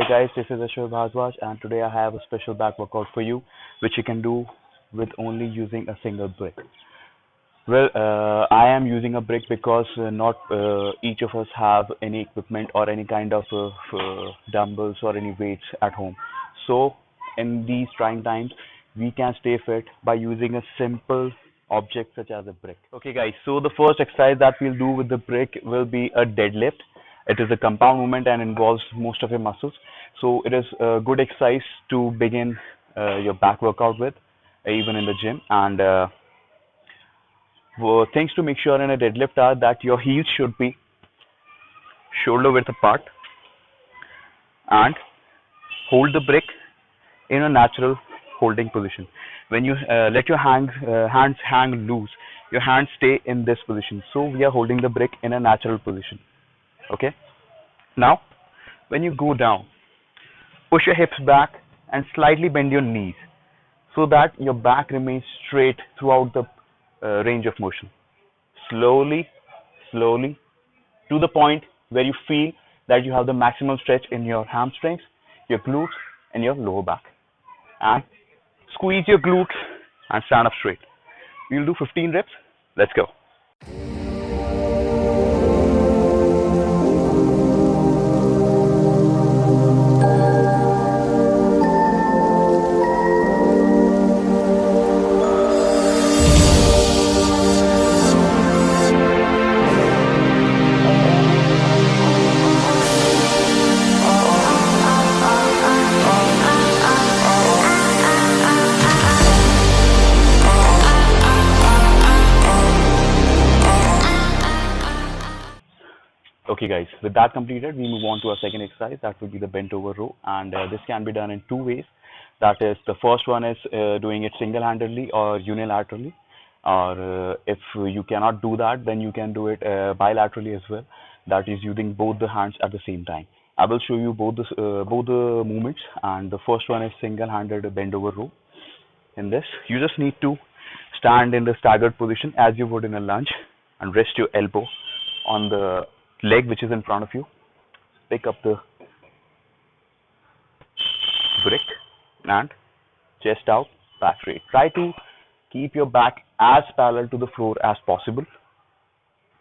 guys, this is Ashwin Bhardwaj and today I have a special back workout for you which you can do with only using a single brick. I am using a brick because not each of us have any equipment or any kind of dumbbells or any weights at home. So in these trying times, we can stay fit by using a simple object such as a brick. Okay guys, so the first exercise that we'll do with the brick will be a deadlift. It is a compound movement and involves most of your muscles. So it is a good exercise to begin your back workout with, even in the gym. And things to make sure in a deadlift are that your heels should be shoulder width apart and hold the brick in a natural holding position. When you let your hands hang loose, your hands stay in this position. So we are holding the brick in a natural position. Okay. Now, when you go down, push your hips back and slightly bend your knees so that your back remains straight throughout the range of motion. Slowly, slowly, to the point where you feel that you have the maximum stretch in your hamstrings, your glutes, and your lower back. And squeeze your glutes and stand up straight. We'll do 15 reps. Let's go. Okay guys, with that completed, we move on to our second exercise. That will be the bent over row, and this can be done in two ways. That is, the first one is doing it single-handedly or unilaterally, or if you cannot do that, then you can do it bilaterally as well. That is using both the hands at the same time. I will show you both the movements, and the first one is single-handed bend over row. In this, you just need to stand in the staggered position as you would in a lunge, and rest your elbow on the leg which is in front of you. Pick up the brick and chest out, back straight. Try to keep your back as parallel to the floor as possible.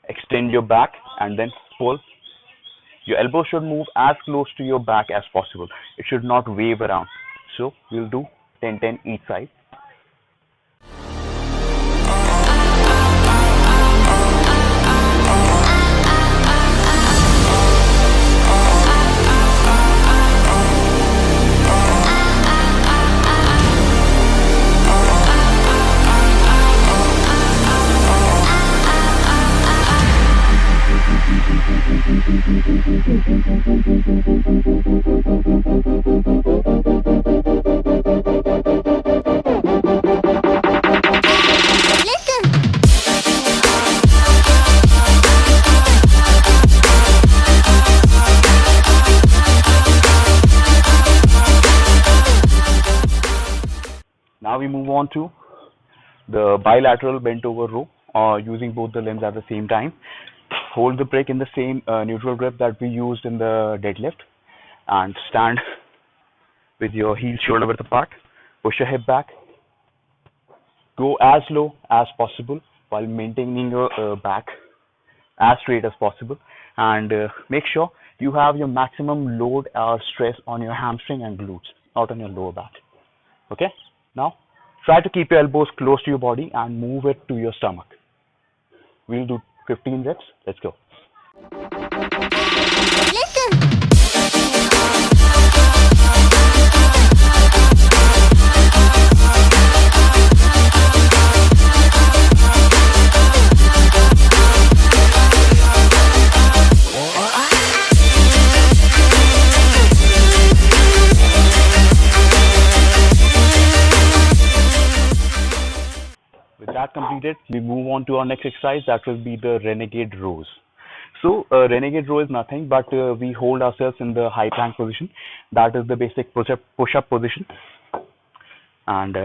Extend your back and then pull. Your elbow should move as close to your back as possible. It should not wave around. So we'll do 10-10 each side. Now we move on to the bilateral bent over row, or using both the limbs at the same time. Hold the brick in the same neutral grip that we used in the deadlift, and stand with your heels shoulder width apart. Push your hip back. Go as low as possible while maintaining your back as straight as possible, and make sure you have your maximum load or stress on your hamstring and glutes, not on your lower back. Okay. Now, try to keep your elbows close to your body and move it to your stomach. We'll do 15 reps. Let's go. That completed, we move on to our next exercise. That will be the Renegade Rows. So Renegade Row is nothing but we hold ourselves in the high plank position. That is the basic push-up position, and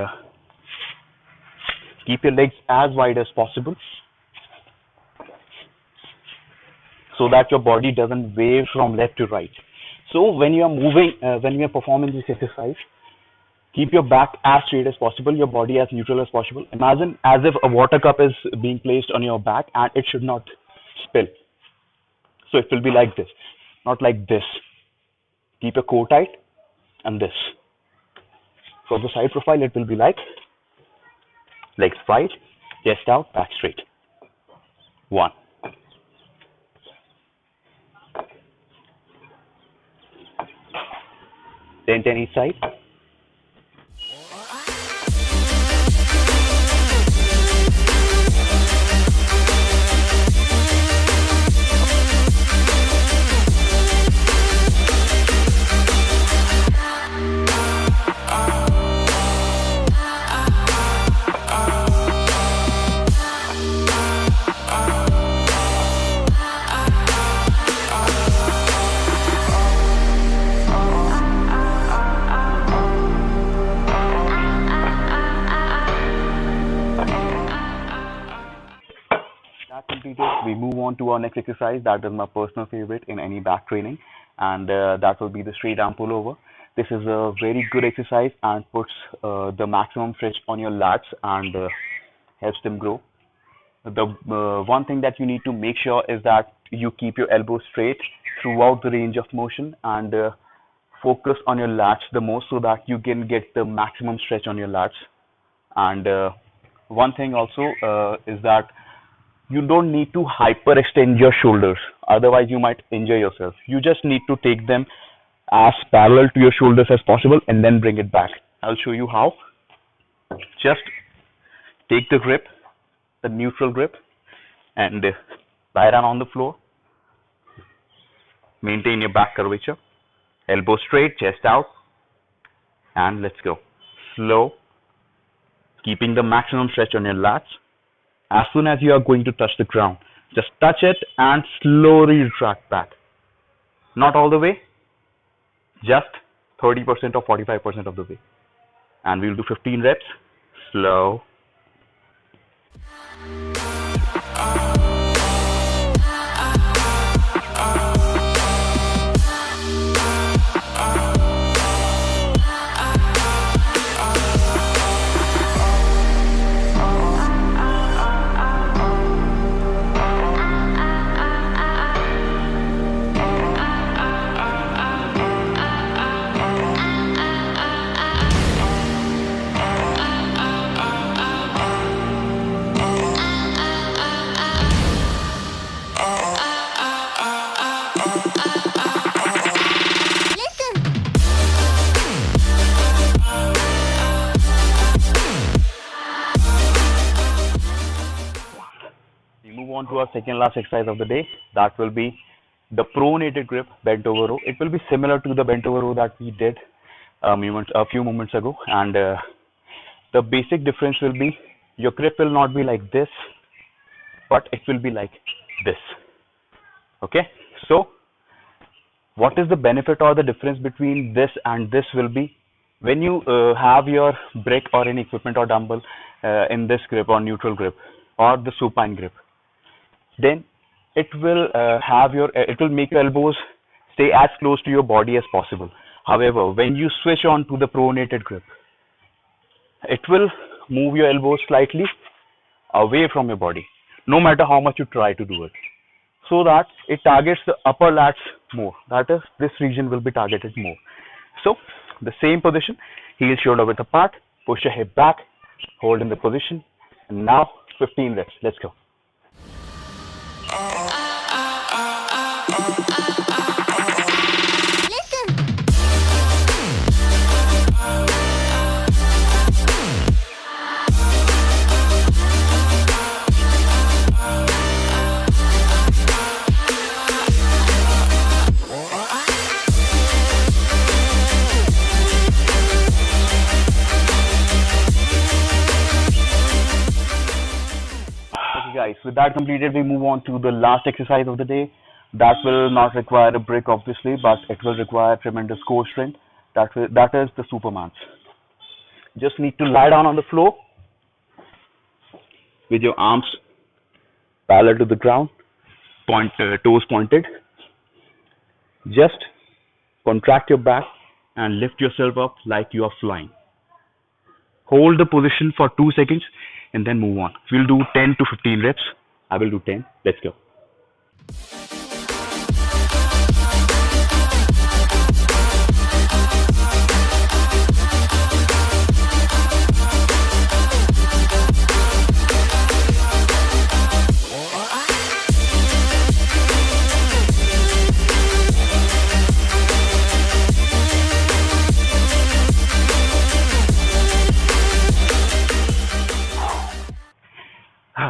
keep your legs as wide as possible so that your body doesn't wave from left to right. So when you are moving, when you are performing this exercise, keep your back as straight as possible, your body as neutral as possible. Imagine as if a water cup is being placed on your back and it should not spill. So it will be like this, not like this. Keep your core tight and this. For the side profile, it will be like legs wide, chest out, back straight. 1. 10 each side. That completed, we move on to our next exercise. That is my personal favorite in any back training, and that will be the straight arm pullover. This is a very good exercise and puts the maximum stretch on your lats and helps them grow. The one thing that you need to make sure is that you keep your elbows straight throughout the range of motion and focus on your lats the most so that you can get the maximum stretch on your lats. And one thing also is that you don't need to hyperextend your shoulders, otherwise you might injure yourself. You just need to take them as parallel to your shoulders as possible and then bring it back. I'll show you how. Just take the grip, the neutral grip, and lie down on the floor. Maintain your back curvature, elbow straight, chest out, and let's go. Slow, keeping the maximum stretch on your lats. As soon as you are going to touch the ground, just touch it and slowly retract back. Not all the way, just 30% or 45% of the way. And we'll do 15 reps, slow. On to our second last exercise of the day. That will be the pronated grip bent over row. It will be similar to the bent over row that we did a few moments ago, and the basic difference will be your grip will not be like this, but it will be like this. Okay, so what is the benefit or the difference between this and this will be when you have your brick or any equipment or dumbbell in this grip or neutral grip or the supine grip, then it will it will make your elbows stay as close to your body as possible. However, when you switch on to the pronated grip, it will move your elbows slightly away from your body, no matter how much you try to do it, so that it targets the upper lats more. That is, this region will be targeted more. So the same position, heel shoulder width apart, push your hip back, hold in the position, and now 15 reps. Let's go. Guys, with that completed, we move on to the last exercise of the day. That will not require a brick, obviously, but it will require tremendous core strength. That is the Supermans. Just need to lie down on the floor with your arms parallel to the ground, toes pointed. Just Contract your back and lift yourself up like you are flying. Hold the position for 2 seconds and then move on. We'll do 10 to 15 reps. I will do 10. Let's go.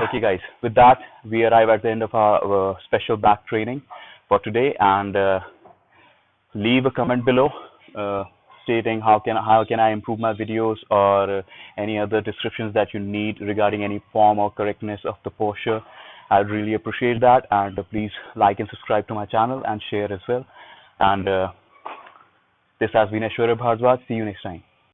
Okay guys, with that we arrive at the end of our special back training for today, and leave a comment below stating how can I improve my videos, or any other descriptions that you need regarding any form or correctness of the posture. I'd really appreciate that, and please like and subscribe to my channel and share as well. And this has been Aishwarya Bhardwaj. See you next time.